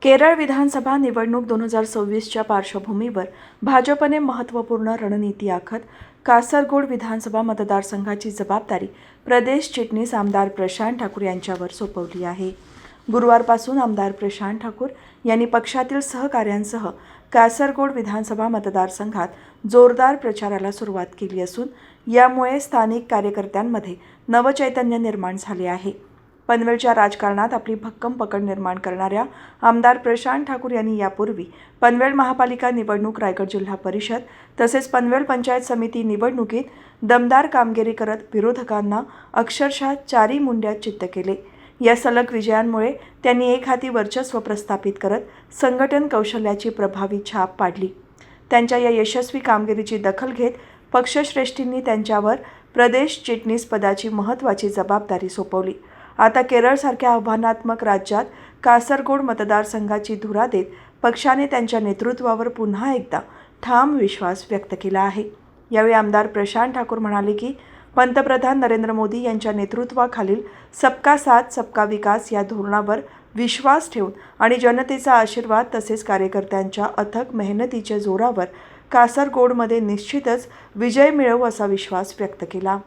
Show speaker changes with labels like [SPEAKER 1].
[SPEAKER 1] केरळ विधानसभा निवडणूक 2026च्या पार्श्वभूमीवर भाजपने महत्त्वपूर्ण रणनीती आखत कासरगोड विधानसभा मतदारसंघाची जबाबदारी प्रदेश चिटणीस आमदार प्रशांत ठाकूर यांच्यावर सोपवली आहे. गुरुवारपासून आमदार प्रशांत ठाकूर यांनी पक्षातील सहकाऱ्यांसह कासरगोड विधानसभा मतदारसंघात जोरदार प्रचाराला सुरुवात केली असून यामुळे स्थानिक कार्यकर्त्यांमध्ये नवचैतन्य निर्माण झाले आहे. पनवेलच्या राजकारणात आपली भक्कम पकड निर्माण करणाऱ्या आमदार प्रशांत ठाकूर यांनी यापूर्वी पनवेल महापालिका निवडणूक, रायगड जिल्हा परिषद तसेच पनवेल पंचायत समिती निवडणुकीत दमदार कामगिरी करत विरोधकांना अक्षरशः चारी मुंड्यात चित्त केले. या सलग विजयांमुळे त्यांनी एक हाती वर्चस्व प्रस्थापित करत संघटन कौशल्याची प्रभावी छाप पाडली. त्यांच्या या यशस्वी कामगिरीची दखल घेत पक्षश्रेष्ठींनी त्यांच्यावर प्रदेश चिटणीस पदाची महत्त्वाची जबाबदारी सोपवली. आता केरळसारख्या आव्हानात्मक राज्यात कासरगोड मतदारसंघाची धुरा देत पक्षाने त्यांच्या नेतृत्वावर पुन्हा एकदा ठाम विश्वास व्यक्त केला आहे. यावेळी आमदार प्रशांत ठाकूर म्हणाले की पंतप्रधान नरेंद्र मोदी यांच्या नेतृत्वाखालील सबका साथ सबका विकास या धोरणावर विश्वास ठेवून आणि जनतेचा आशीर्वाद तसेच कार्यकर्त्यांच्या अथक मेहनतीच्या जोरावर कासरगोडमध्ये निश्चितच विजय मिळवू असा विश्वास व्यक्त केला.